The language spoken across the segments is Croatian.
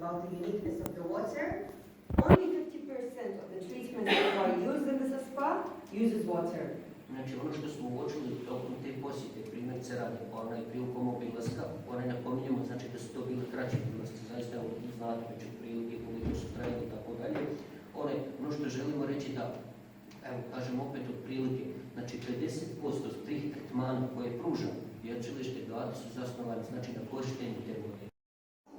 about the uniqueness of the water. Only 50% of the treatments that are used in the spa uses water. Znači, ono što smo uočili tokom te posjete, primjerice radi, prilikom obilaska, napominjemo, znači da su to bili kraći obilaski, zaista znate već prilike koliko su trajali i tako dalje. Ono što želimo reći da, evo kažem opet od prilike, znači 50% tih tretmana koje pruža lječilište Gati su zasnovani, znači na korištenju te vode.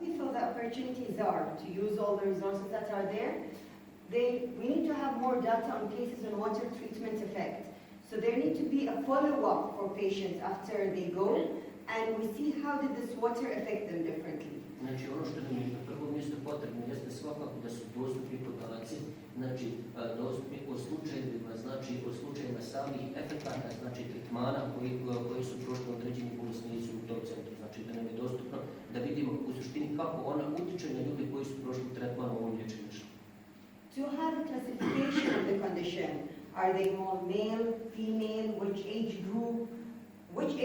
We feel the opportunities are to use all the resources that are there. We need to have more data on cases on water treatment effect. So there need to be a follow-up for patients after they go, and we see how did this water affect them differently. Znači ono što nam je na prvo mjesto potrebno jeste svakako da su dostupni podaci, znači dostupni o slučajevima, znači o slučajevima samih efekata, znači tretmana koji su prošli određeni bolesnici u tom centru. Znači da nam je dostupno da vidimo u suštini kako ona utječe na ljude koji su prošli tretman u ovom lječilištu. To have a classification of the condition. Are they more male, female, which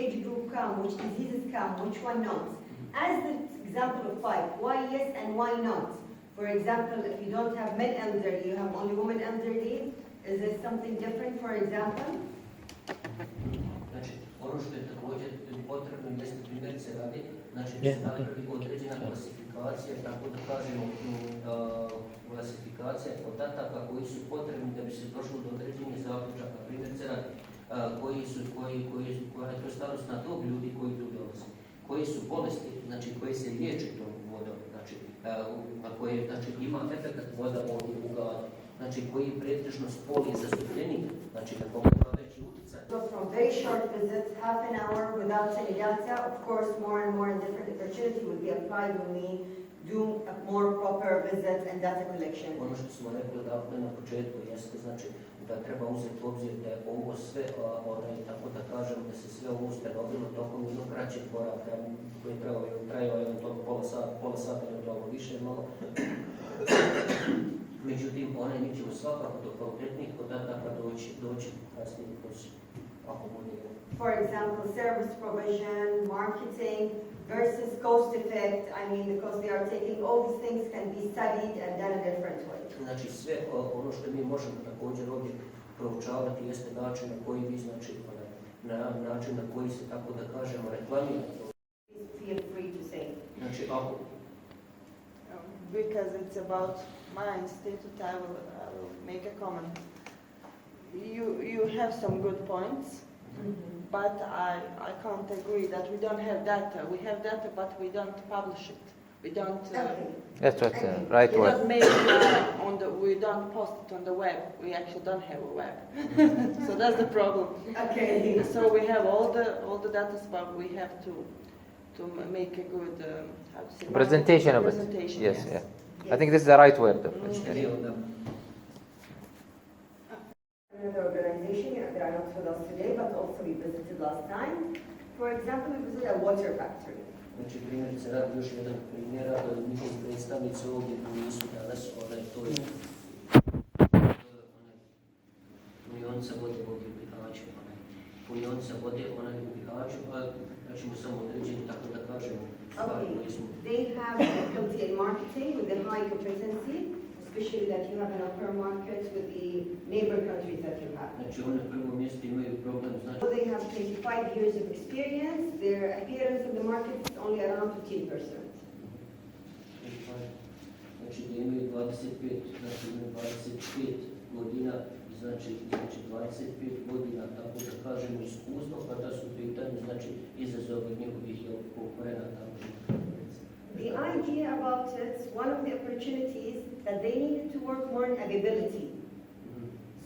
age group come, which diseases come, which one not? As the example of 5, why yes and why not? For example, if you don't have men elderly, you have only women elderly, is there something different, for example? Znači, ono što je također potrebno jeste primjerice radi, znači da se napravi određena klasifikacija, tako da kažemo klasifikacija podataka koji su potrebni da bi se došlo do određenih zaključaka, primjerice radi, koja je to starosna dob ljudi koji tu dolaze, koji su bolesti, znači koji se liječe tom vodom, znači na koje znači, ima efekt voda ovdje u Gadi, znači koji pretežno spol je zastupljenik, znači na koga ima veći utjecaj. So from very short visits, half an hour without any data, of course more and more different opportunity will be applied when we do a more proper visit and data collection. Ono što smo rekli dakle na početku jeste znači da treba uzeti u obzir da je ovo sve, tako da kažem, da se sve ovo ustanovilo tokom jednog kraćeg boravka koji je trajao eventualno pola sata ili malo više malo. Međutim, mi ćemo svakako do kvalitetnih podataka doći kasnije kroz ako bude. For example, service provision, marketing versus cost effect. I mean, because they are taking all these things can be studied and done a different way. Znači sve ono što mi možemo također ovdje proučavati jeste način na koji vi znači način na koji se tako da kažemo reklamira. Feel free to say. Znači ako because it's about my institute, I will make a comment. You have some good points, but I can't agree that we don't have data. We have data, but we don't publish it. We don't. That's what right we word. don't make we don't post it on the web. We actually don't have a web, so that's the problem. Okay. So we have all the data, but we have to make a good how to say, Presentation of it. Yes, yeah. I think this is the right word. Another organization that are not with us today, but also we visited last time. For example, we visited a water factory. Znači, primjerice, radi još jedan primjer, njihovi predstavnici ovdje nisu danas, to je punionica vode ovdje u Bihaću, punionica vode, ona je u Bihaću, znači mu samo određeni, tako da kažemo, stvari koji smo. They have difficulty in marketing with the high competency, especially that you have an upper market with the neighbor countries that you have. Znači, one na prvom mjestu imaju problem, znači. They have 25 years of experience. Their appearance in the market is only around 15%. Znači, da imaju 25 godina, znači 25 godina, tako da kažemo, iskustvo, kada su pitanje, znači, izazove njihovih konkurenata. The idea about it, one of the opportunities that they needed to work more on availability.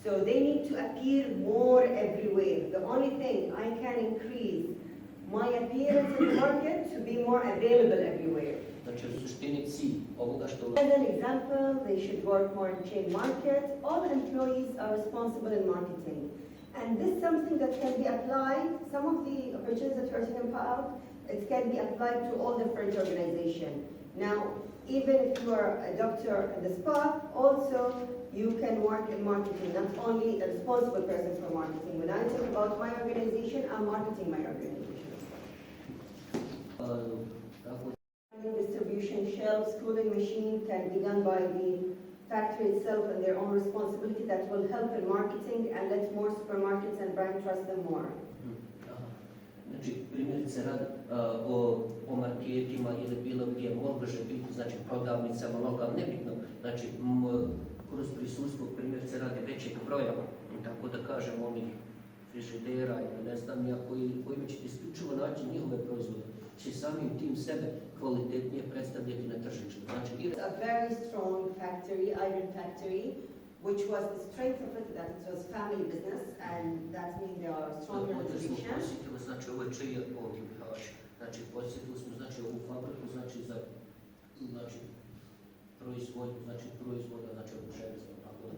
So they need to appear more everywhere. The only thing I can increase my appearance in the market to be more available everywhere. Znači, u suštini cilj ovoga što... As an example, they should work more in chain market. All employees are responsible in marketing. And this is something that can be applied, some of the opportunities that you're talking about, it can be applied to all different organizations. Now, even if you are a doctor in the spa, also you can work in marketing, not only the responsible person for marketing. When I talk about my organization, I'm marketing my organization. distribution shelves, cooling machine can be done by the factory itself and their own responsibility. That will help in marketing and let more supermarkets and brand trust them more. Aha. Znači, primjerice radi o marketima ili bilo gdje može biti, znači prodavnicama, lokalno, nebitno, znači kroz prisustvo primjerice radi većeg broja, tako da kažem, onih frižidera ili ne znam ja kojima ćete isključivo naći njihove proizvode, će samim tim sebe kvalitetnije predstavljati na tržištu. Znači, A very strong factory, iron factory, which was the strength of it, that it was family business, and that means they are stronger in tradition. Znači, ovo je čije ovdje u Bihaću. Znači, posjetili smo, znači, ovu fabriku, znači, za, znači, proizvoda, znači, ovog železnog.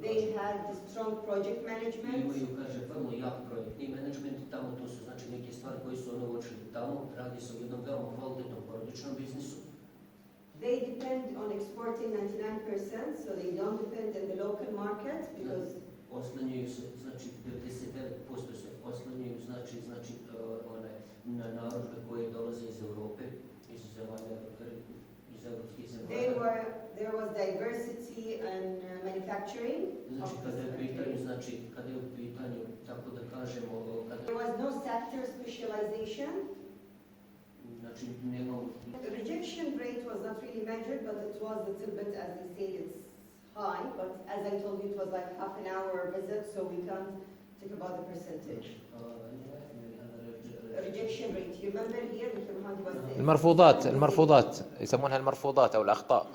They had the strong project management. Imaju, kaže, vrlo jak projektni management, tamo to su, znači, neke stvari koje su oni uočili tamo, radi se o jednom veoma kvalitetnom porodičnom biznisu. They depend on exporting 99%, so they don't depend on the local market because Oslanjaju se, znači 99% se oslanjaju, znači one na narudžbe koje dolaze iz Europe, iz zemalja, iz evropskih zemalja. there was diversity in manufacturing. Znači kada je u pitanju, tako da kažemo, There was no sector specialization. Znači nema. The rejection rate was not really measured, but it was a little bit, as they say, it's high. But as I told you, it was like half an hour visit, so we can't talk about the percentage. Rejection rate. You remember here, Mr. Mohammed was saying. المرفوضات يسمونها المرفوضات أو الأخطاء.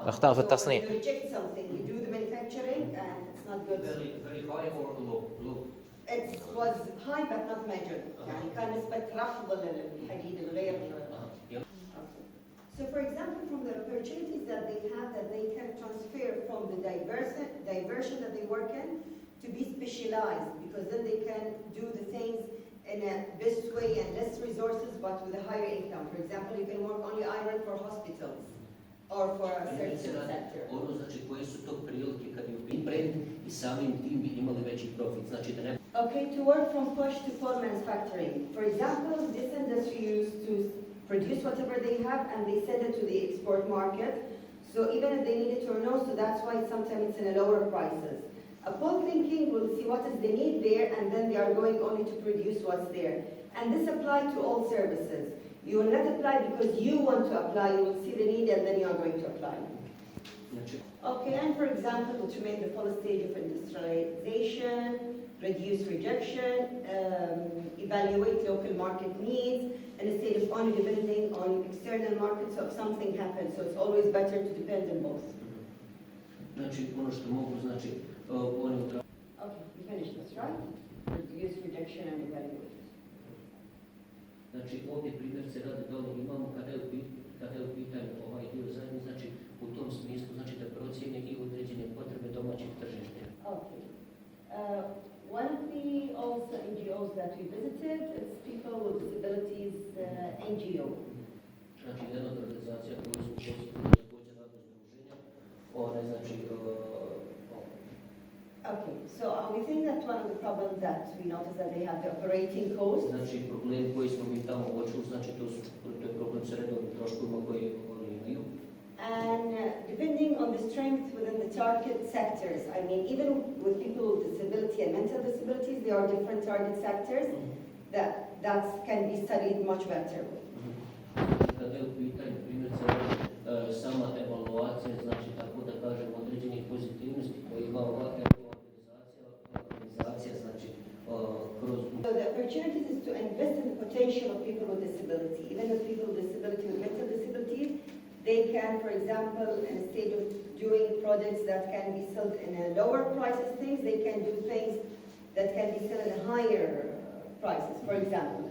الأخطاء في التصنيع. You reject something, you do the manufacturing, and it's not good. Very high or low? It was high but not measured. يعني كان نسبة رفض للحديد الغير. So for example, from the opportunities that they have, that they can transfer from the diversion that they work in to be specialized, because then they can do the things in a best way and less resources, but with a higher income. For example, you can work only iron for hospitals or for a certain sector. Ono znači koje su to prilike kad je u brand i samim tim bi imali veći profit. Znači da ne. Okay, to work from push to pull manufacturing. For example, this industry used to produce whatever they have and they send it to the export market. So even if they need it or no, so that's why sometimes it's in a lower prices. A pull thinking will see what is the need there and then they are going only to produce what's there. And this applies to all services. You will not apply because you want to apply, you will see the need and then you are going to apply. Okay, and for example, to make the full stage of industrialization, reduce rejection, evaluate local market needs, and instead of only depending on external markets, so if something happens, so it's always better to depend on both. Znači, ono što mogu, znači, oni Okay, you finished this, right? Reduce rejection and evaluate. Znači, ovdje primjer se radi dole imamo kada je u pitanju ovaj dio zajedno, znači, u tom smislu, znači da procijene i određene potrebe domaćih tržišta. Okay. One of the also NGOs that we visited is People with Disabilities NGO. Znači, jedna od organizacija koju smo posjetili također radno združenja, ona je znači Okay, so we think that one of the problems that we noticed that they have the operating cost. Znači, problem koji smo mi tamo uočili, znači to je problem sa redovnim troškovima koje oni imaju. And depending on the strength within the target sectors, I mean, even with people with disability and mental disabilities, there are different target sectors that can be studied much better. Kada je u pitanju primjerice sama evaluacija, znači tako da kažem određenih pozitivnosti koje ima ovakva organizacija, znači kroz. So the opportunities is to invest in the potential of people with disability. Even with people with disability with mental disabilities, they can, for example, instead of doing projects that can be sold in a lower prices things, they can do things that can be sold in a higher prices. For example,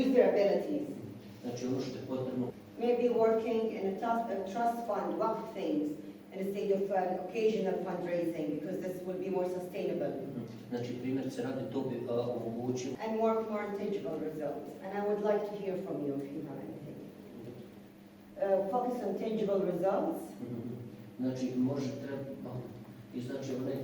use their abilities. Znači ono što je potrebno. Maybe working in a trust fund, WACC things, instead of an occasional fundraising, because this will be more sustainable. Znači primjer se radi to bi omogućio. And work more tangible results. And I would like to hear from you if you have anything. Focus on tangible results. Znači može treba i znači onaj.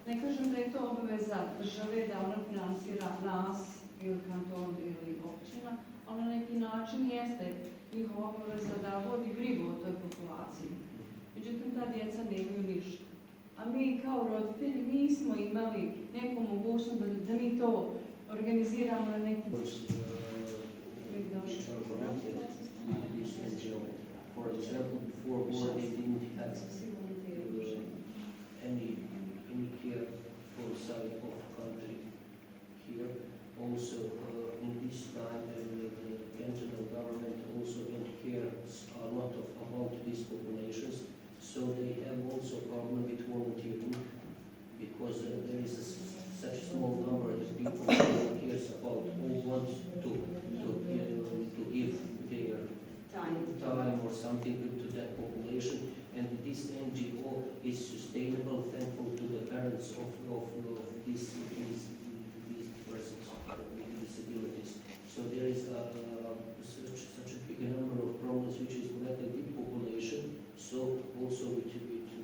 Ne kažem da je to obaveza države da ona finansira nas ili kanton ili općina, ali na neki način jeste. njihova obaveza da vodi brigu o toj populaciji. Međutim, ta djeca nemaju ništa. A mi kao roditelji nismo imali neku mogućnost da mi to organiziramo na neki način. For example, before war they didn't have any care for the side of country here. Also, in this time, the cantonal government also don't care a lot about these populations. So they have also problem with volunteering because there is such small number of people who cares about who wants to give their time or something to that population. And this NGO is sustainable, thankful to the parents of these persons with disabilities. So there is such a big number of problems which is connected with population. So also with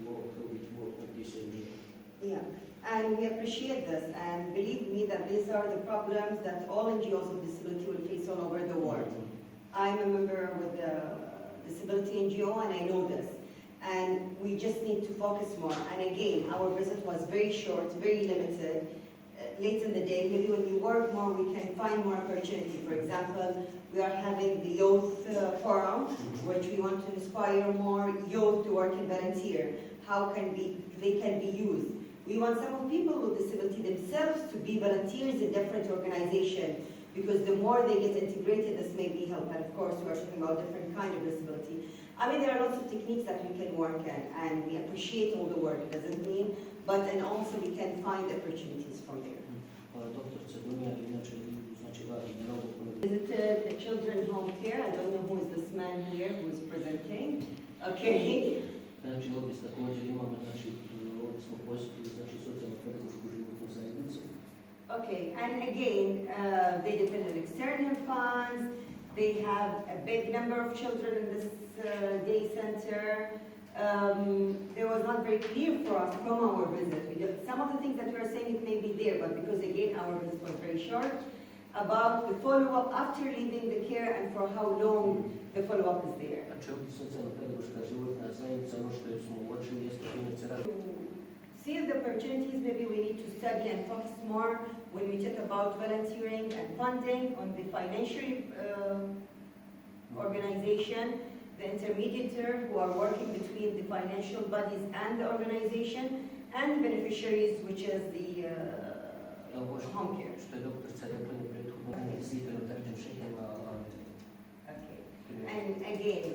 work of this NGO. Yeah, and we appreciate this, and believe me that these are the problems that all NGOs with disability will face all over the world. I'm a member with the disability NGO and I know this. And we just need to focus more. And again, our visit was very short, very limited. Late in the day, maybe when we work more, we can find more opportunity. For example, we are having the youth forum, which we want to inspire more youth to work and volunteer. How they can be used. We want some of people with disability themselves to be volunteers in different organizations, because the more they get integrated, this may be help. And of course, we are talking about different kind of disability. I mean, there are lots of techniques that we can work in, and we appreciate all the work, doesn't mean, but and also we can find opportunities from there. Visited the children home care. I don't know who is this man here who is presenting. Okay. Znači, ovdje također imamo, znači, ovdje smo posjetili, znači, socijalno-pedagošku životnu zajednicu. Okay, and again, they depend on external funds. They have a big number of children in this day center. It was not very clear for us from our visit. Some of the things that we are saying, it may be there, but because again, our visit was very short, about the follow-up after leaving the care and for how long the follow-up is there. Znači, ovdje socijalno-pedagoška životna zajednica, ono što smo uočili, jeste primjerice rad. See the opportunities, maybe we need to study and focus more when we talk about volunteering and funding on the financial organization, the intermediator who are working between the financial bodies and the organization, and the beneficiaries, which is the home care. Što je doktorica rekla na prethodno, izvitano tarđem šeljama. Okay. And again,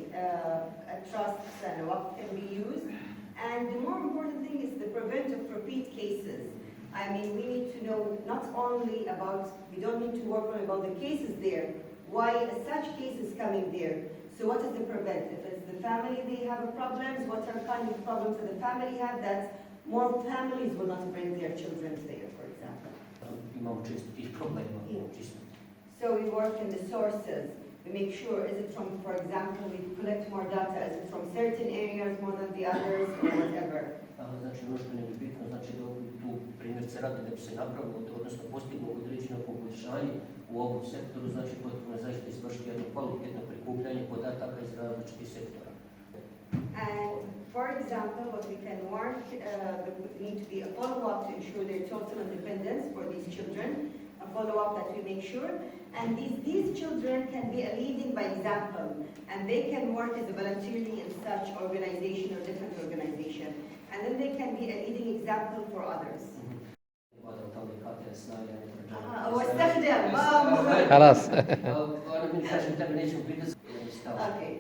trusts and what can be used. And the more important thing is the prevent of repeat cases. I mean, we need to know not only about, we don't need to work only about the cases there, why such cases coming there. So what is the prevent? If it's the family they have problems, what are kind of problems that the family have that more families will not bring their children there, for example. Imamo često tih problema. So we work in the sources. We make sure, is it from, for example, we collect more data, is it from certain areas more than the others, or whatever. Znači, ono što nam je bitno, znači da tu primjerice radi da bi se napravilo, odnosno postiglo određeno poboljšanje u ovom sektoru, znači potrebno je zaista izvršiti jedno kvalitetno prikupljanje podataka iz različitih sektora. And for example, what we can work, there would need to be a follow-up to ensure their total independence for these children, a follow-up that we make sure. And these children can be a leading by example, and they can work as a volunteering in such organization or different organization. And then they can be a leading example for others. خلاص. Okay.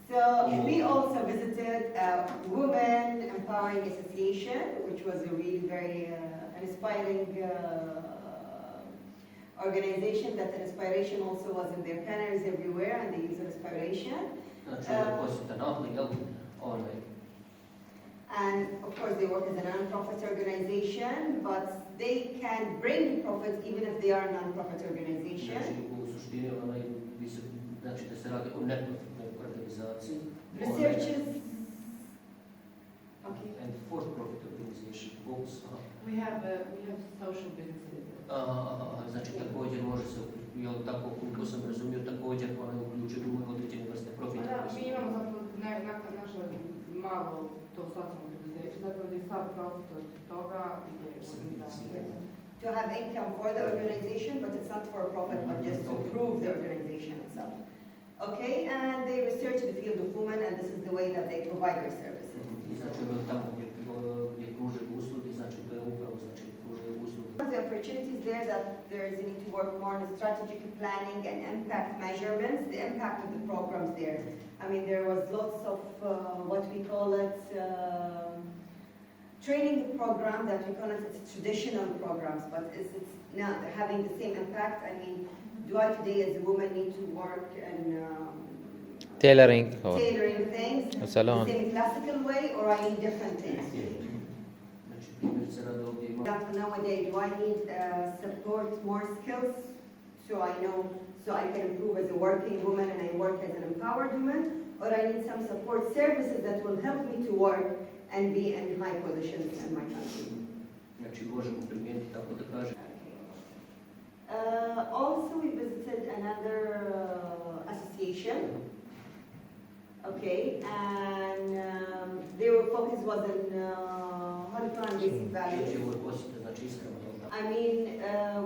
So we also visited a Women Empowering Association, which was a really very inspiring organization. That inspiration also was in their banners everywhere, and they use inspiration. And of course, they work as a non-profit organization, but they can bring profit even if they are a non-profit organization. Researchers. Okay. And for-profit organization, both. We have social businesses. Znači također može se jel tako, koliko sam razumio, također ona uključuje određene vrste profita. Mi imamo zapravo naše malo to socijalno preduzeće, zapravo da je sad profit od toga ide organizacija. To have income for the organization, but it's not for profit, but just to prove the organization itself. Okay, and they research the field of women, and this is the way that they provide their services. I znači tamo gdje pružaju usluge, znači to je upravo znači pružaju usluge. The opportunities there that there is a need to work more on strategic planning and impact measurements, the impact of the programs there. I mean, there was lots of what we call it training program that we call it it's traditional programs, but is it's not having the same impact? I mean, do I today as a woman need to work and tailoring things salon. the same classical way, or I need different things? Znači primjer se radi ovdje ima. Nowadays, do I need support more skills so I know, so I can improve as a working woman and I work as an empowered woman, or I need some support services that will help me to work and be in high positions in my country. Znači možemo primijeniti tako da kažem. Also, we visited another association. Okay, and their focus was on Holocaust basic values. Znači ovo je posjeta, znači iskreno. I mean,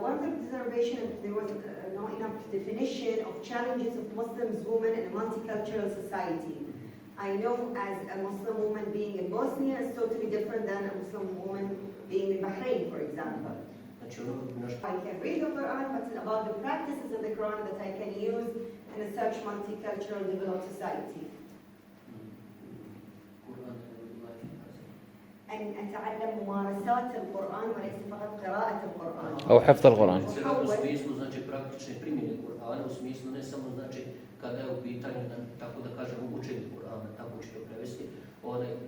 one of the observations, there was not enough definition of challenges of Muslim women in a multicultural society. I know as a Muslim woman being in Bosnia is totally different than a Muslim woman being in Bahrain, for example. Znači ono naš I can read the Quran, but it's about the practices of the Quran that I can use in a such multicultural developed society. Kur'an أن أتعلم ممارسات القرآن وليس فقط قراءة القرآن. أو حفظ القرآن. u smislu znači praktične primjene Kur'ana, u smislu ne samo znači kada je u pitanju tako da kažemo učenje Kur'ana, tako ću to prevesti,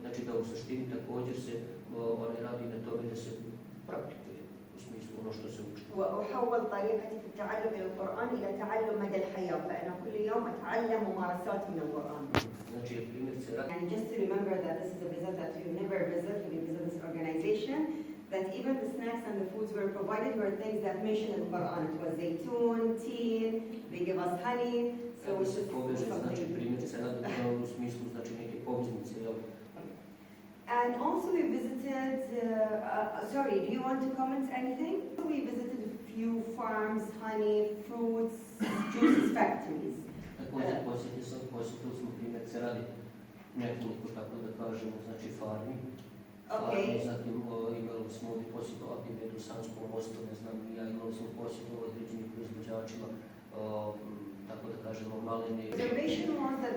znači da u suštini također se radi na tome da se praktikuje u smislu ono što se uči. وأحول طريقتي في التعلم إلى القرآن إلى تعلم مدى الحياة، فأنا كل يوم أتعلم ممارسات من القرآن. Znači primjer se radi. And just to remember that this is a visit that you never visit when you visit this organization, that even the snacks and the foods were provided were things that mentioned in the Quran. It was zaytun, tea, they give us honey, so we should Poveže, znači something. primjer se radi u smislu znači neke poveznice, jel? And also we visited, sorry, do you want to comment anything? We visited a few farms, honey, fruits, juices factories. Također posjetili smo primjer se radi nekoliko, tako da kažemo, znači farmi. Okay. Zatim imali smo ovdje posjetu Abdimedu, Sanskom mostu, ne znam, ja imali smo posjetu određenim proizvođačima, tako da kažemo malene. The observation was that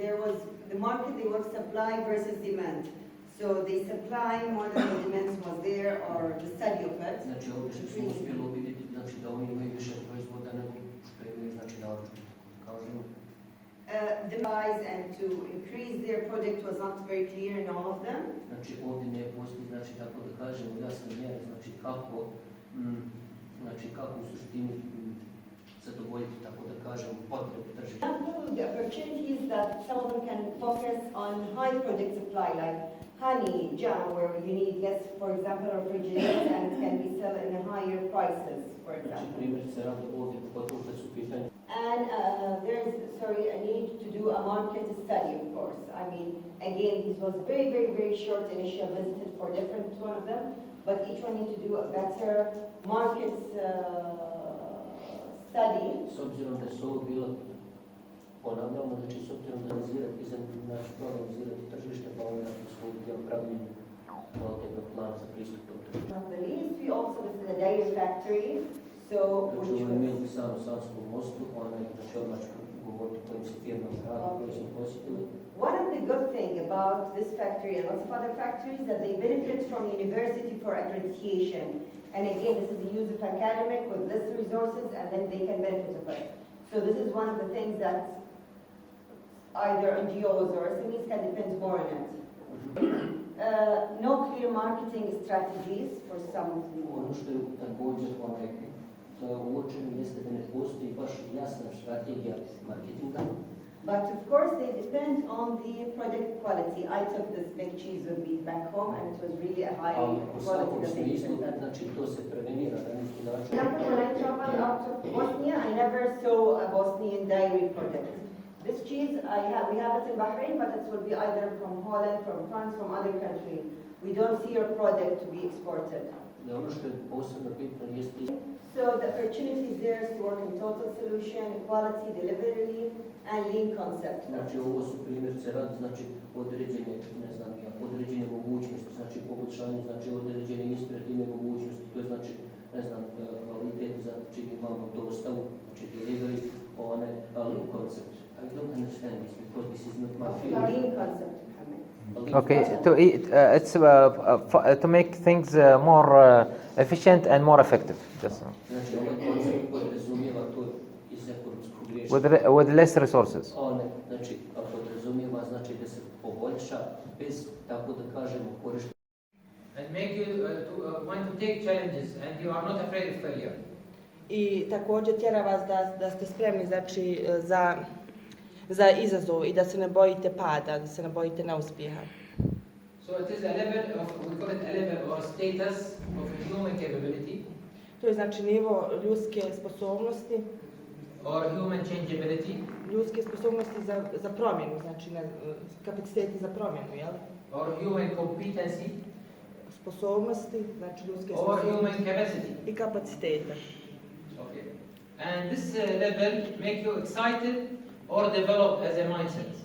there was the market, they were supply versus demand. So they supply more than the demand was there, or the study of it. Znači ovdje što smo uspjeli vidjeti, znači da oni imaju više proizvoda nego što imaju, znači naručiti, kažemo. The price and to increase their product was not very clear in all of them. Znači ovdje ne postoji, znači tako da kažemo, jasne mjere, znači kako u suštini zadovoljiti, tako da kažemo, potrebe tržišta. The opportunities that some of them can focus on high product supply, like honey, jam, where you need less, for example, refrigerators and it can be sold in higher prices, for Znači example. primjer se radi ovdje, pogotovo kad su pitanje. And there's, a need to do a market study, of course. I mean, again, this was very, very, very short initial visit for different one of them, but each one need to do a better market study. S obzirom da su ovo bilo, ponavljamo, znači s obzirom da analizirati tržište, pa onda smo uvijek pravljeni kvalitetnog plana za pristup tom tržištu. Not the least, we also visited a dairy factory. So, Znači ovo je imeli samo Sanskom mostu, znači odmah ću govoriti kojim se firmama radi, koji smo posjetili. one of the good things about this factory and lots of other factories that they benefit from university for accreditation. And again, this is the use of academic with less resources and then they can benefit of it. So this is one of the things that either NGOs or SMEs can depend more on it. No clear marketing strategies for some of the Ono što je također uočeno jeste da ne postoji baš jasna strategija marketinga. But of course, they depend on the product quality. I took this big cheese with me back home, and it was really a high Ali u quality svakom that they smislu, presented. znači to se prevenira na neki način. Example, when I traveled out of Bosnia, I never saw a Bosnian dairy product. This cheese, we have it in Bahrain, but it will be either from Holland, from France, from other countries. We don't see your product to be exported. Ono što je posebno bitno jeste So the opportunities there is to work in total solution, quality, delivery, and lean concept. znači ovo su primjerce rad, znači određene, ne znam ja, određene mogućnosti, znači poboljšanje, znači određene inspirativne mogućnosti, to je znači, ne znam, kvalitet, znači imamo dostavu, znači delivery, lean concept. I don't understand this because this is not my field. Lean concept. Okay, it's to make things more efficient and more effective. Just Znači ovaj koncept podrazumijeva to iz ekonomskog rješenja. with less resources. Znači podrazumijeva znači da se poboljša bez, tako da kažemo, korištenja. And make you want to take challenges and you are not afraid of failure. I također tjera vas da ste spremni znači, za izazov i da se ne bojite pada, da se ne bojite neuspjeha. So it is a level of, we call it a level or status of human capability To je znači nivo ljudske sposobnosti, or human changeability ljudske sposobnosti za promjenu, znači kapaciteti za promjenu, jel? or human competency Sposobnosti, znači ljudske or sposobnosti human capacity. i kapaciteta. Okay. And this level make you excited or develop as a mindset.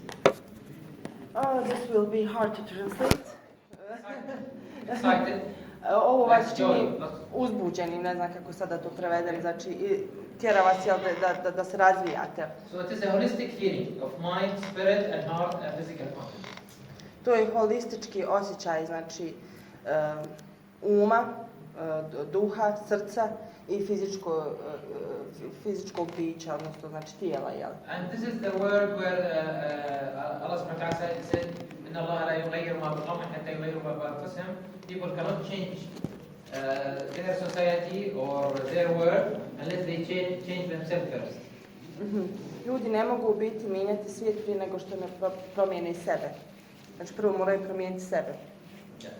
This will be hard to translate. Excited. Ovo vas Like čini joy, not- uzbuđenim, ne znam kako sada to prevedem, znači tjera vas jel, da se razvijate. So it is a holistic feeling of mind, spirit and heart and physical content. To je holistički osjećaj, znači uma, duha, srca i fizičkog bića, odnosno znači tijela, jel? And this is the word where Allah subhanahu wa ta'ala said, إن الله لا يغير ما بقوم حتى يغيروا ما بأنفسهم. People cannot change their society or their world unless they change themselves first. Ljudi ne mogu biti mijenjati svijet prije nego što ne promijene sebe. Znači prvo moraju promijeniti sebe. Yeah.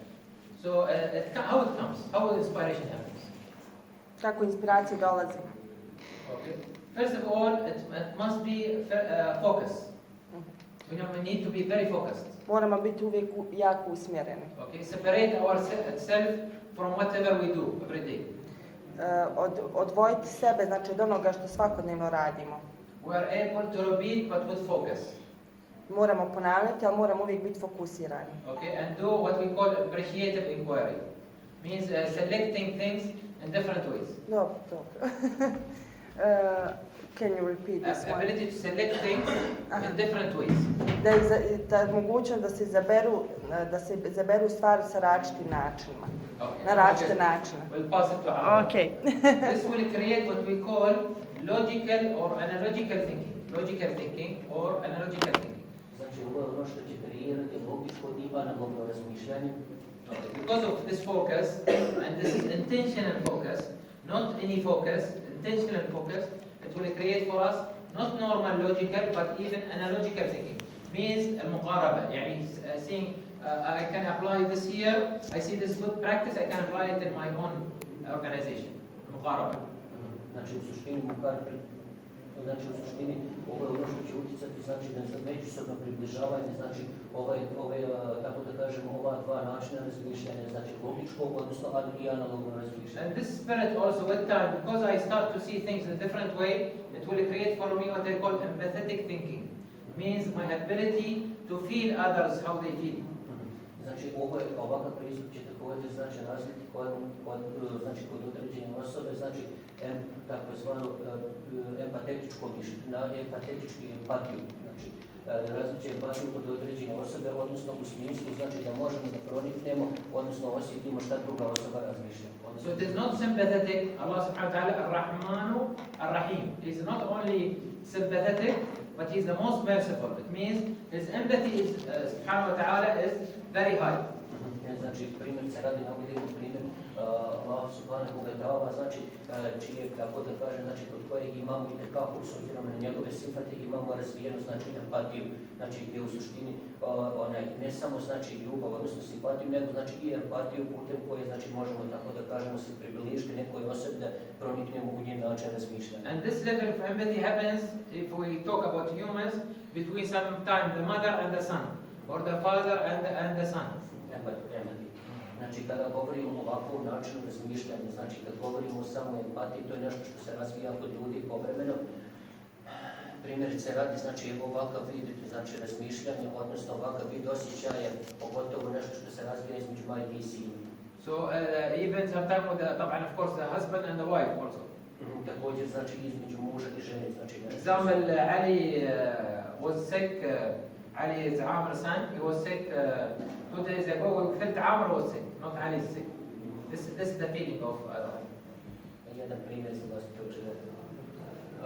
So how it comes? How inspiration happens? Kako inspiracija dolazi? Okay. First of all, it must be focus. We need to be very focused. Moramo biti uvijek jako usmjereni. Okay. Separate ourselves from whatever we do every day. Odvojiti sebe, znači od onoga što svakodnevno radimo. We are able to repeat but with focus. Moramo ponavljati, ali moramo uvijek biti fokusirani. Okay, and do what we call appreciative inquiry. Means selecting things in different ways. Dobro, dobro. Can you repeat this one? Ability to select things in different ways. Da mogućnost da se izaberu stvari sa različitim načinima. Okay. Na različite načine. We'll pass it to Ahmed. Okay. This will create what we call logical or analogical thinking. Logical thinking or analogical thinking. Znači ovo je ono što će kreirati logičko i analogno razmišljanje. Okay. Because of this focus, and this is intentional focus, not any focus, intentional focus, it will create for us not normal logical but even analogical thinking. Means المقاربة, يعني seeing I can apply this here, I see this good practice, I can apply it in my own organization. المقاربة. Znači u suštini znači u suštini ovo je ono što će utjecati znači na međusobno približavanje, znači tako da kažemo ova dva načina razmišljanja, znači logičko odnosno i analogno razmišljanje. And this spirit also with time, because I start to see things in a different way, it will create for me what they call empathetic thinking. Means my ability to feel others how they feel. Znači ovakav pristup će također znači razviti znači kod određene osobe, znači takozvano empatetičko mišljenje, empatetički empatiju, znači razvit će empatiju kod određene osobe, odnosno u smislu znači da možemo da proniknemo, odnosno osjetimo šta druga osoba razmišlja. So it is not sympathetic. Allah subhanahu wa ta'ala ar-Rahmanu ar-Rahim. He is not only sympathetic, but he is the most merciful. It means his empathy is subhanahu wa ta'ala is very high. Znači primjer se radi, navodimo primjer Allah subhanahu wa ta'ala, znači čije, kako da kažem, znači kod kojeg imamo i nekako s obzirom na njegove sifate imamo razvijenu, znači empatiju, znači gdje u suštini ne samo znači ljubav, odnosno simpatiju, nego znači i empatiju putem koje znači možemo tako da kažemo se približiti nekoj osobi da proniknemo u njen način razmišljanja. And this level of empathy happens if we talk about humans between sometimes the mother and the son, or the father and the son. Empathy. Znači kada govorimo o ovakvom načinu razmišljanja, znači kad govorimo o samoj empatiji, to je nešto što se razvija kod ljudi povremeno. Primjerice radi, znači ovakav vid, znači razmišljanja, odnosno ovakav vid osjećaja, pogotovo nešto što se razvija između majke i sina. So even sometimes with the, of course, the husband and the wife also. Također znači između muža i žene, znači Example, Ali was sick. Ali is Amar's son. He was sick 2 days ago. We felt Amr was sick, not Ali is sick. This is the feeling of Allah. jedan primjer za vas to života.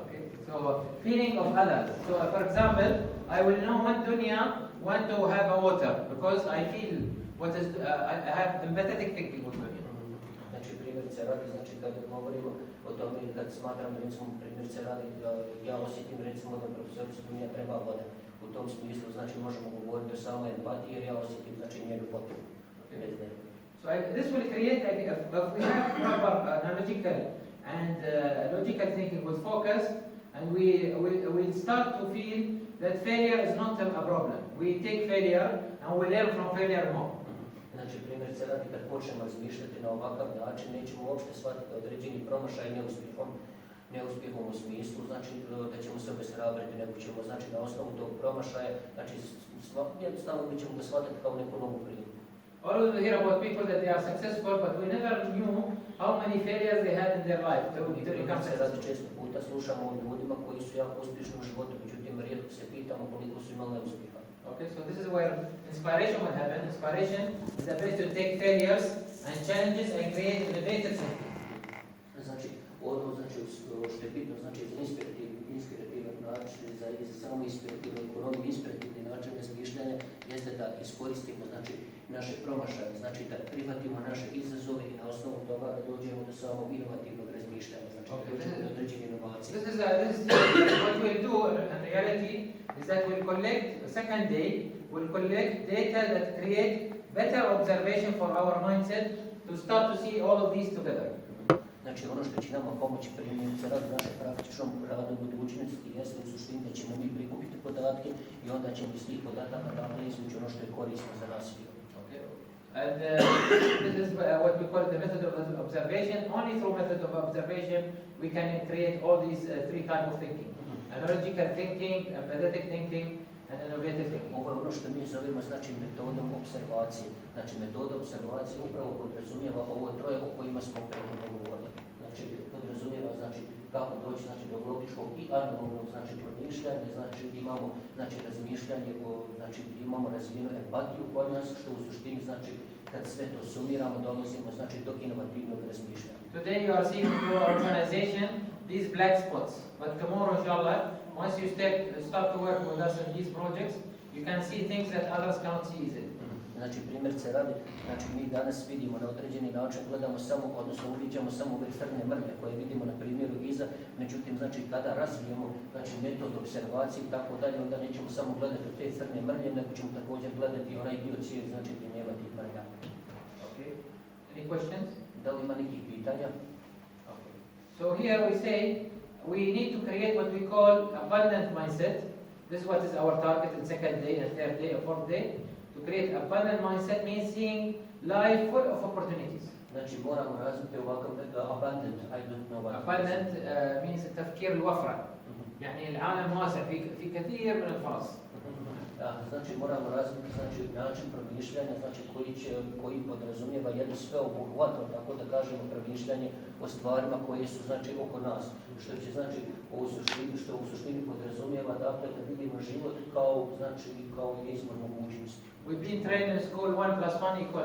Okay. So feeling of others. So for example, I will know when dunya want to have a water because I feel what is I have empathetic thinking with dunya. Znači primjerice radi, znači kad govorimo o tome ili kad smatram recimo primjerice radi, ja osjetim recimo da profesorica Dunja treba voda. U tom smislu znači možemo govoriti o samoj empatiji jer ja osjetim znači njenu potrebu. So this will create, if we have proper analogical and logical thinking with focus, and we start to feel that failure is not a problem. We take failure and we learn from failure more. Znači primjerice radi, kad počnemo razmišljati na ovakav način, nećemo uopšte shvatiti određeni promašaj neuspjehom u smislu, znači da ćemo se obeshrabriti, nego ćemo znači na osnovu tog promašaja, znači jednostavno mi ćemo ga shvatiti kao neku novu priliku. Always we hear about people that they are successful, but we never knew how many failures they had in their life to become successful. Često puta slušamo o ljudima koji su jako uspješni u životu, međutim rijetko se pitamo koliko su imali neuspjeha. Okay, so this is where inspiration will happen. Inspiration is the ability to take failures and challenges and create innovative thinking. Znači, što je bitno, znači za inspirativan način, za samo inspirativnu ekonomiju, inspirativni način razmišljanja, jeste da iskoristimo znači naše promašaje, znači da prihvatimo naše izazove i na osnovu toga da dođemo do samog inovativnog razmišljanja, znači do određene inovacije. This is what we'll do in reality is that we'll collect, second day, we'll collect data that create better observation for our mindset to start to see all of these together. Znači ono što će nama pomoći primjerice rad naše praktičnom radu u budućnosti jeste u suštini da ćemo mi prikupiti podatke i onda ćemo iz tih podataka dakle izvući ono što je korisno za nas. Okay. And this is what we call the method of observation. Only through method of observation we can create all these three types of thinking. Analogical thinking, empathetic thinking, and innovative thinking. Ovo je ono što mi zovemo znači metodom observacije. Znači metoda observacije upravo podrazumijeva ovo troje o kojima smo prethodno govorili. Znači podrazumijeva znači kako doći znači do logičkog i analognog znači promišljanja, znači imamo znači razmišljanje, znači imamo razvijenu empatiju kod nas što u suštini znači kad sve to sumiramo dolazimo znači do inovativnog razmišljanja. Today you are seeing through our organization these black spots, but tomorrow inshallah once you start to work with us in these projects you can see things that others cannot see easily. Znači primjerice radi, znači mi danas vidimo na određeni način, gledamo samo, odnosno uviđamo samo ove crne mrlje koje vidimo na primjeru iza, međutim znači kada razvijemo znači metod observacije i tako dalje, onda nećemo samo gledati te crne mrlje, nego ćemo također gledati onaj dio cijeli, znači gdje nema tih mrlja. Okay. Any questions? Da li ima nekih pitanja? Okay. So here we say we need to create what we call abundant mindset. This is what is our target in second day and third day and fourth day. To create abundant mindset means seeing life full of opportunities. Znači moramo razviti ovakav abundant, I don't know what. Abundant means التفكير الوفرة. يعني العالم واسع في كثير من الفرص. Znači moramo razviti znači način promišljanja, znači koji podrazumijeva jedno sveobuhvatno, tako da kažemo, promišljanje o stvarima koje su znači oko nas, što će znači u suštini podrazumijeva dakle da vidimo život kao izbor mogućnosti. We've been trained in school 1 + 1 = 2.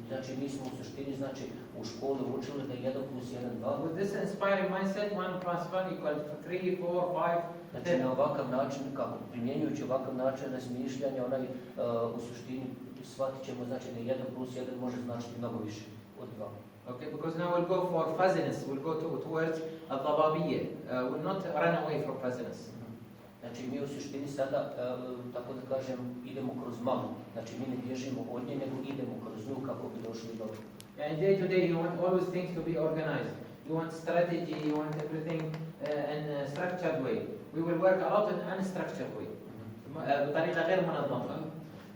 Znači mi smo u suštini znači u školi učili da 1 + 1 2. With this inspiring mindset 1 + 1 = 3, 4, 5. Znači na ovakav način, kako primjenjujući ovakav način razmišljanja, u suštini shvatit ćemo znači da 1 + 1 može značiti mnogo više. od 2. Okay, because now we'll go for fuzziness, we'll go towards al-dababiyya, we'll not run away from fuzziness. Znači mi u suštini sada, tako da kažem, idemo kroz malu. Znači mi ne bježimo od nje, nego idemo kroz nju kako bi došli do... And day to day you want always things to be organized. You want strategy, you want everything in a structured way. We will work a lot in unstructured way. بطريقة غير منظمة.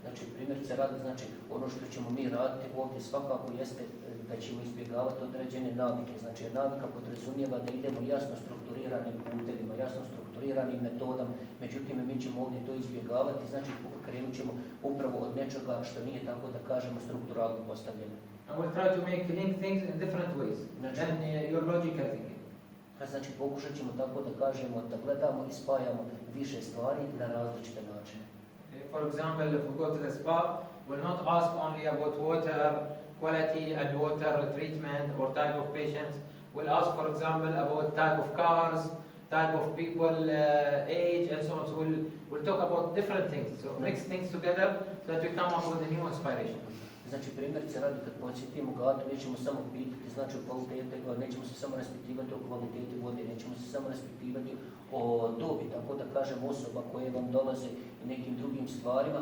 Znači primjer se radi, znači ono što ćemo mi raditi ovdje svakako jeste da ćemo izbjegavati određene navike. Znači navika podrazumijeva da idemo jasno strukturiranim putevima, jasno strukturiranim metodama, međutim mi ćemo ovdje to izbjegavati, znači krenut ćemo upravo od nečega što nije tako da kažemo strukturalno postavljeno. And we'll try to make link things in different ways than your logical thinking. Znači pokušat ćemo tako da kažemo da gledamo i spajamo više stvari na različite načine. For example, if we go to the spa, we'll not ask only about water quality and water treatment or type of patients. We'll ask, for example, about type of cars, type of people, age, and so on. So we'll talk about different things. So mix things together so that we come up with a new inspiration. Znači primjerice radi kad posjetimo gadu, nećemo samo pitati znači o kvalitete, nećemo se samo raspitivati o kvaliteti vode, nećemo se samo raspitivati o dobi, tako da kažem osoba koje vam dolaze i nekim drugim stvarima,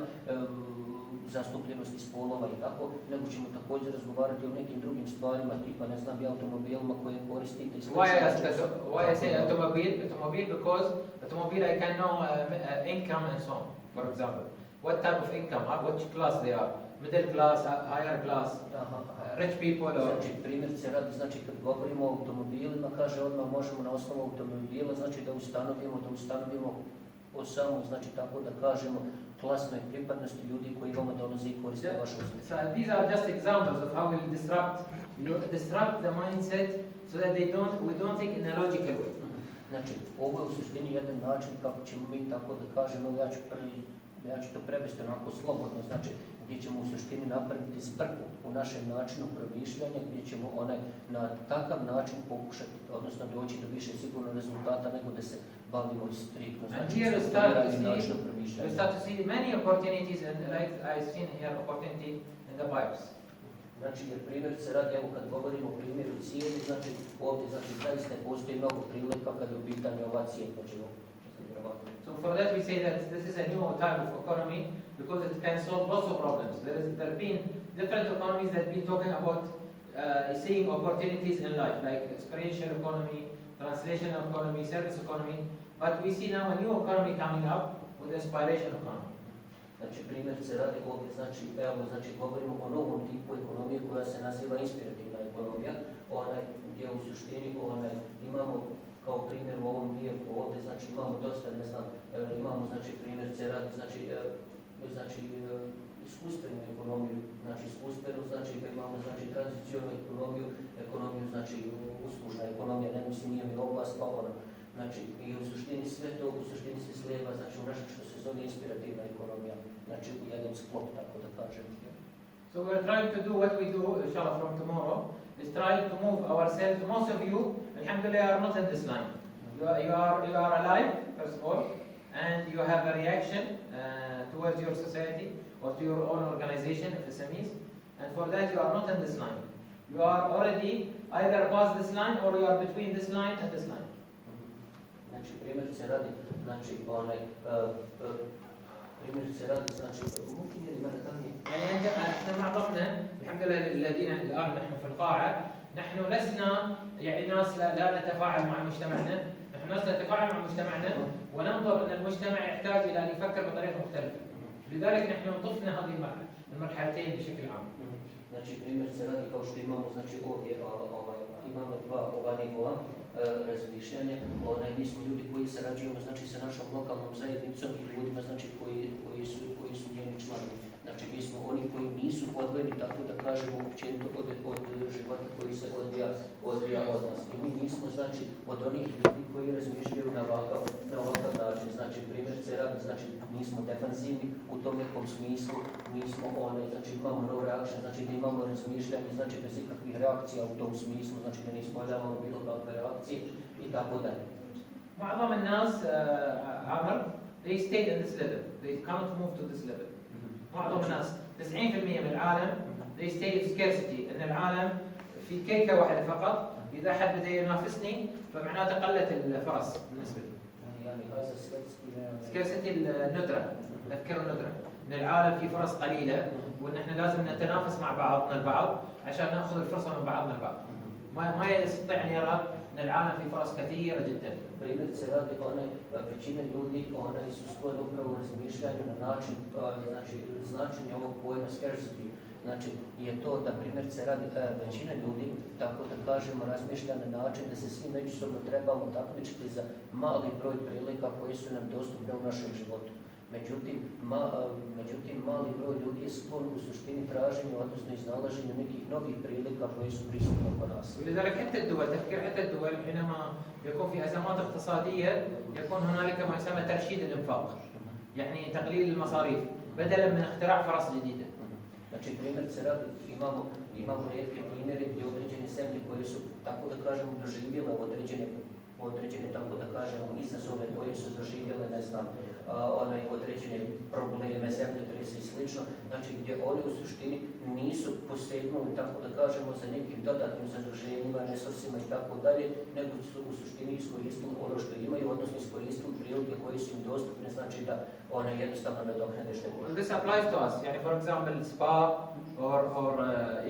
zastupljenosti spolova i tako, nego ćemo također razgovarati o nekim drugim stvarima, tipa ne znam, automobilima koje koristite. Why I say automobile? Automobile because automobile I can know income and so on, for example. What type of income, which class they are? Middle class, higher class, rich people. Znači, primjer se radi, znači kad govorimo o automobilima, kaže odmah možemo na osnovu automobila, znači da ustanovimo o samom, znači tako da kažemo, klasnoj pripadnosti ljudi koji vama dolaze i koriste vašu uslugu. So these are just examples of how we disrupt the mindset so that we don't think in a logical way. Znači, ovo je u suštini jedan način kako ćemo mi tako da kažemo, ja ću to prevesti onako slobodno, znači gdje ćemo u suštini napraviti zbrku u našem načinu promišljanja, gdje ćemo na takav način pokušati, odnosno doći do više sigurno rezultata nego da se bavimo striktno, znači strukturiranim načinom promišljanja. We start to see many opportunities, and like I've seen here, opportunity in the pipes. Znači, jer primjer se radi, evo kad govorimo o primjeru cijene, znači ovdje, znači zaista postoji mnogo prilika kada je u pitanju ova cijena. So for that we say that this is a new type of economy because it can solve lots of problems. There have been different economies that have been talking about seeing opportunities in life, like experiential economy, translational economy, service economy. But we see now a new economy coming up with inspiration economy. Znači, primjer se radi ovdje, znači govorimo o novom tipu ekonomije koja se naziva inspirativna ekonomija, gdje u suštini imamo kao primjer u ovom dijelu ovdje, znači imamo dosta, ne znam, imamo znači primjer se radi, znači iskustvenu ekonomiju, znači iskustvenu, znači da imamo znači tranzicijonu ekonomiju, znači uslužna ekonomija, ne mislim nije mi oblast, pa znači i u suštini sve to u suštini se slijeva, znači u nešto što se zove inspirativna ekonomija, znači u jedan sklop, tako da kažem. So we're trying to do what we do, inshallah, from tomorrow, is trying to move ourselves. Most of you, alhamdulillah, are not in this line. You are alive, first of all, and you have a reaction towards your society or to your own organization, FSMEs, and for that you are not in this line. You are already either past this line or you are between this line and this line. Znači, primjer se radi, znači, ممكن يعني مرة ثانية. يعني احنا ما عرفنا الحمد لله الذين الان نحن في القاعه، نحن لسنا يعني ناس لا نتفاعل مع مجتمعنا، نحن ناس نتفاعل مع مجتمعنا وننظر ان المجتمع يحتاج الى ان يفكر بطريقه مختلفه. لذلك نحن طفنا هذه المرحلتين بشكل عام. Znači, primjer se radi kao što imamo, znači ovdje imamo dva nivoa razmišljanja. Mi smo ljudi koji sarađujemo, znači sa našom lokalnom zajednicom i ljudima, znači koji su njeni članovi. Znači, mi smo oni koji nisu odvojeni, tako da kažemo, općenito od života koji se odvija od nas. I mi nismo, znači, od onih ljudi koji razmišljaju na ovakav način. Znači, primjer se radi, znači, nismo defanzivni u tom nekom smislu, nismo znači, imamo no reaction, znači da imamo razmišljanje, znači bez ikakvih reakcija u tom smislu, znači da nismo davamo bilo kakve reakcije i tako dalje. معظم الناس عمر they stay in this level, they can't move to this level. معظم الناس 90% من العالم they stay in scarcity، ان العالم في كيكة واحدة فقط، إذا حد بده ينافسني فمعناته قلت الفرص بالنسبة لي. يعني هذا scarcity سكيرسيتي الندرة، تذكر الندرة، ان العالم فيه فرص قليلة وان احنا لازم نتنافس مع بعضنا البعض عشان ناخذ الفرصة من بعضنا البعض. ما يستطيع ان يرى ان العالم فيه فرص كثيرة جدا. Primjerice radi većina ljudi su skloni upravo razmišljanju na način, znači značenje ovog pojma scarcity, znači je to da primjerice radi većina ljudi, tako da kažemo, razmišlja na način da se svi međusobno trebamo takmičiti za mali broj prilika koji su nam dostupne u našem životu. Međutim, mali broj ljudi je sklon u suštini traženju, odnosno iznalaženju nekih novih prilika koji su prisutni oko nas. ولذلك حتى الدول، تفكير حتى الدول حينما يكون في أزمات اقتصادية يكون هنالك ما يسمى ترشيد الإنفاق، يعني تقليل المصاريف بدلا من اختراع فرص جديدة. Znači, primjerice radi, imamo rijetke primjere gdje određene zemlje koje su, tako da kažemo, doživjele određene, tako da kažemo, izazove koje su doživjele, ne znam, određene probleme, zemljotrese i slično, znači gdje oni u suštini nisu posegnuli, tako da kažemo, za nekim dodatnim zaduženjima, resursima i tako dalje, nego su u suštini iskoristili ono što imaju, odnosno iskoristili prilike koje su im dostupne, znači da one jednostavno nadoknade što je. This applies to us. Yani for example, SPA or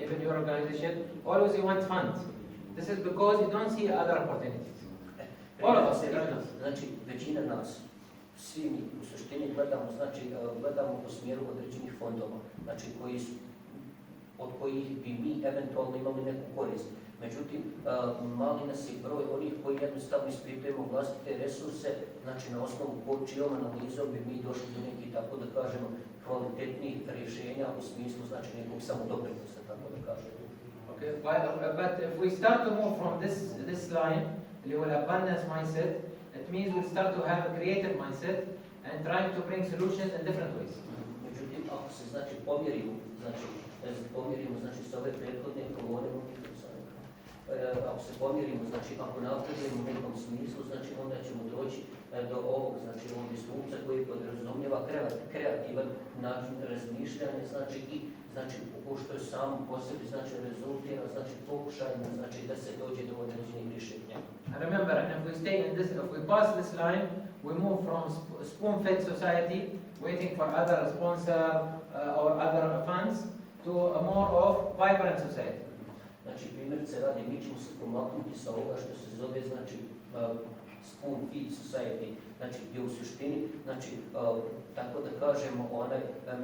even your organization, always you want funds. This is because you don't see other opportunities. All of us, znači većina nas, svi mi u suštini gledamo u smjeru određenih fondova, znači od kojih bi mi eventualno imali neku korist. Međutim, mali nas je broj onih koji jednostavno ispitujemo vlastite resurse, znači na osnovu čijom analizom bi mi došli do nekih, tako da kažemo, kvalitetnijih rješenja u smislu, znači nekog samodoprinosa, tako da kažemo. Okay, but if we start to move from this line, اللي هو abundance mindset, it means we start to have a creative mindset and trying to bring solutions in different ways. Međutim, ako se pomjerimo, s ove prethodne kolone, ako se pomjerimo, znači ako napredujemo u nekom smislu, znači onda ćemo doći do ovog, znači ovog stupca koji podrazumijeva kreativan način razmišljanja, znači i znači što je samo po sebi, znači rezultira, znači pokušajmo, znači da se dođe do određenih rješenja. Remember, if we stay in this, if we pass this line, we move from spoon-fed society, waiting for other sponsor or other funds, to a more of vibrant society. Znači, primjerice radi, mi ćemo se pomaknuti sa ovoga što se zove, znači, spoon-feed society, znači, gdje u suštini, znači, tako da kažemo,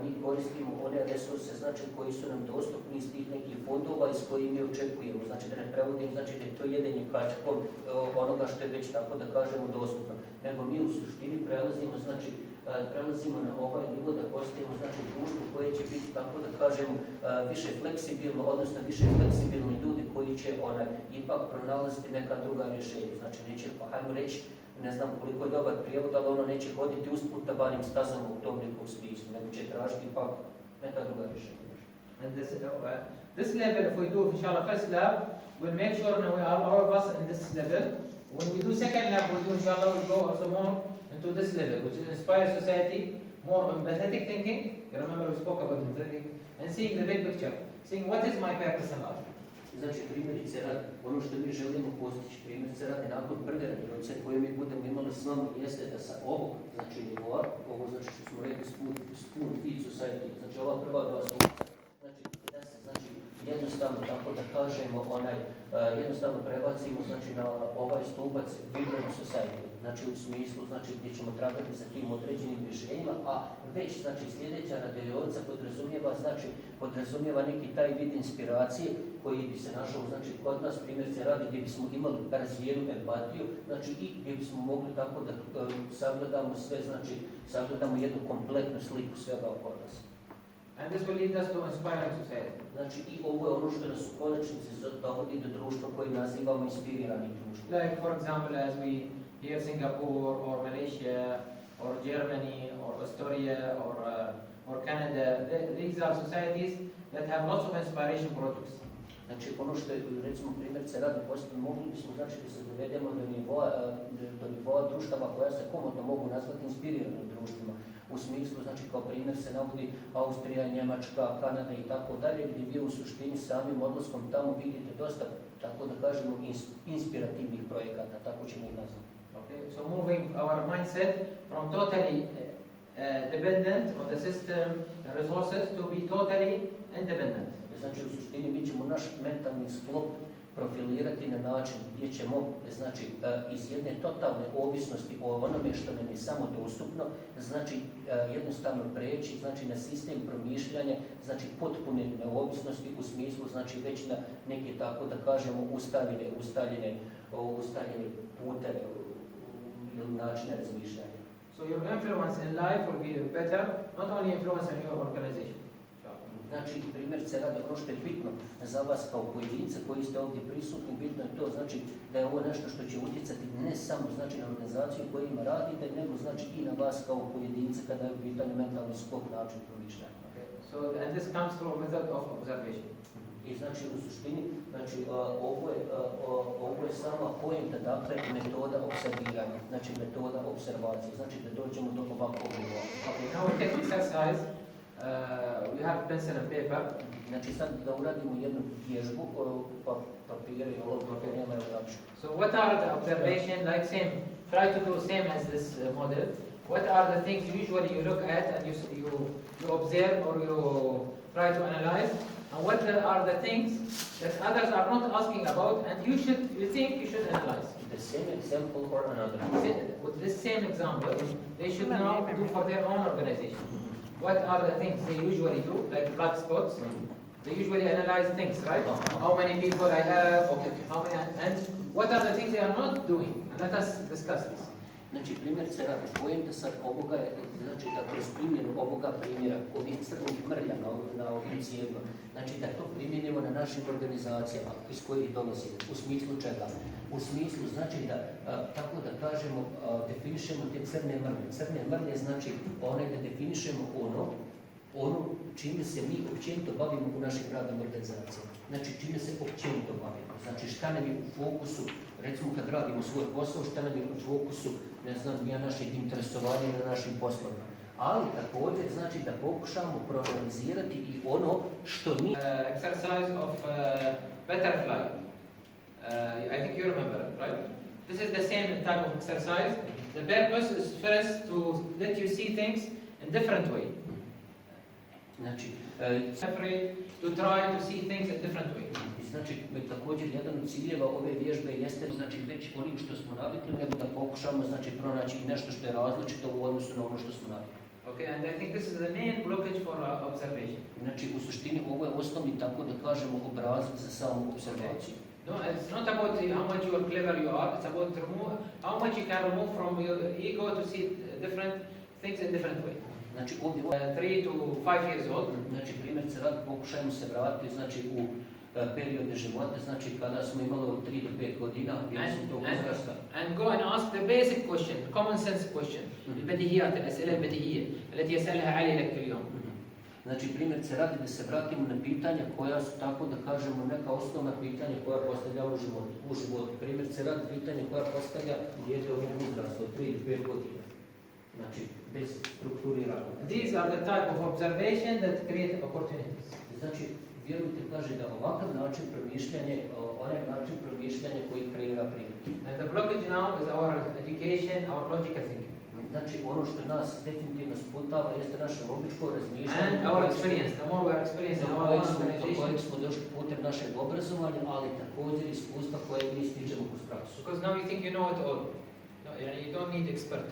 mi koristimo one resurse, znači, koji su nam dostupni iz tih nekih fondova iz kojih mi očekujemo, znači, da ne prevodim, znači, da je to jedenje kačkom onoga što je već, tako da kažemo, dostupno, nego mi u suštini prelazimo na ovaj nivo da postajemo, znači, društvo koje će biti, tako da kažemo, više fleksibilno, odnosno više fleksibilni ljudi koji će ipak pronalaziti neka druga rješenja. Znači, neće, hajmo reći, ne znam koliko je dobar prijevod, ali ono neće hoditi usput tabanim stazama u tom nekom smislu, nego će tražiti ipak neka druga rješenja. And this level, if we do, inshallah, first lab, we'll make sure that we are all of us in this level. When we do second lab, we'll do, inshallah, we'll go also more into this level, which is inspire society, more empathetic thinking. You remember we spoke about empathetic, and seeing the big picture, seeing what is my purpose in life. Znači, primjerice radi, ono što mi želimo postići, primjerice radi nakon prve radionice koje mi budemo imali s vama jeste da sa ovog, znači nivoa, ovo znači što smo rekli spoon feed society, znači ova prva dva stupca, znači da se znači jednostavno, tako da kažemo, jednostavno prebacimo znači na ovaj stupac vibrant society, znači u smislu, znači gdje ćemo tragati za tim određenim rješenjima, a već znači sljedeća radionica podrazumijeva neki taj vid inspiracije koji bi se našao, znači kod nas primjerice radi gdje bismo imali razvijenu empatiju, znači i gdje bismo mogli tako da sagledamo sve, znači sagledamo jednu kompletnu sliku svega oko nas. And this will lead us to inspiring society. Znači i ovo je ono što nas u konačnici dovodi do društva koje nazivamo inspiriranim društvom. Like for example, as we hear Singapore or Malaysia or Germany or Australia or Canada, these are societies that have lots of inspiration projects. Znači ono što je, recimo primjerice radi posljedno, mogli bismo znači da se dovedemo do nivoa društava koja se komodno mogu nazvati inspiriranim društvima. U smislu, znači kao primjer se navodi Austrija, Njemačka, Kanada i tako dalje, gdje vi u suštini samim odlaskom tamo vidite dosta, tako da kažemo, inspirativnih projekata, tako ćemo ih nazvati. Okay, so moving our mindset from totally dependent on the system and resources to be totally independent. Znači u suštini mi ćemo naš mentalni sklop profilirati na način gdje ćemo znači, iz jedne totalne ovisnosti o onome što nam je samo dostupno, znači jednostavno preći znači, na sistem promišljanja, znači potpune neovisnosti u smislu znači već na neke tako da kažemo ustaljene puteve ili načine razmišljanja. So your influence in life will be better, not only influence in your organization. Znači, primjer se radi ono što je bitno za vas kao pojedinca koji ste ovdje prisutni, bitno je to znači da je ovo nešto što će utjecati ne samo znači na organizaciju kojima radite, nego znači i na vas kao pojedinca kada je u pitanju mentalni sklop, način promišljanja. Okay. So and this comes through method of observation. I znači u suštini, znači ovo je sama poenta, dakle metoda observiranja, znači metoda observacije, znači da dođemo do ovakvog nivoa. Okay, now we take exercise. We have pencil and paper. Znači sad da uradimo jednu vježbu, papir i ovo nema je lakše. So what are the observation, like same, try to do same as this model. What are the things usually you look at and you observe or you try to analyze? And what are the things that others are not asking about and you think you should analyze? The same example or another. With this same example, they should now do for their own organization. What are the things they usually do, like blood spots? They usually analyze things, right? How many people I have, how many, and what are the things they are not doing? Let us discuss this. Znači, primjer se radi, pojenta sad ovoga je, znači da kroz primjenu ovoga primjera, ovih crnih mrlja na ovim cijevima, znači da to primjenimo na našim organizacijama iz kojih dolazimo. U smislu čega? U smislu znači da, tako da kažemo, definišemo te crne mrlje. Crne mrlje znači one da definišemo ono čime se mi općenito bavimo u našim radnim organizacijama. Znači čime se općenito bavimo. Znači šta nam je u fokusu, recimo kad radimo svoj posao, šta nam je u fokusu, ne znam, naših interesovanja na našim poslovima. Ali također znači da pokušamo proanalizirati i ono što mi... Exercise of butterfly. I think you remember it, right? This is the same type of exercise. The purpose is first to let you see things in different way. Znači, to try to see things in different way. Znači, također jedan od ciljeva ove vježbe jeste znači već onim što smo navikli, nego da pokušamo znači pronaći nešto što je različito u odnosu na ono što smo navikli. Okay, and I think this is the main blockage for observation. Znači, u suštini ovo je osnovni, tako da kažemo, obrazac za samu observaciju. No, it's not about how much you are clever you are, it's about how much you can remove from your ego to see different things in different way. Znači, ovdje 3 to 5 years old. Znači, primjer se radi, pokušajmo se vratiti, znači, u periode života, znači, kada smo imali od 3 do 5 godina, and go and ask the basic question, common sense question. البديهيات الأسئلة البديهية التي يسألها علي لك كل يوم. Znači, primjer se radi da se vratimo na pitanja koja su, tako da kažemo, neka osnovna pitanja koja postavlja u životu. Primjer se radi pitanja koja postavlja dijete ovog uzrasta od 3 do 5 godina. Znači, bez strukturiranja. These are the type of observation that create opportunities. Znači, vjerujte, kaže da ovakav način promišljanja, onaj način promišljanja koji kreira priliku. And the blockage now is our education, our logical thinking. Znači, ono što nas definitivno sputava jeste naše logičko razmišljanje. And our experience, the more we are experiencing our organization. Do kojeg smo došli putem našeg obrazovanja, ali također iskustva koje mi stičemo kroz praksu. Because now you think you know it all. No, you don't need expert.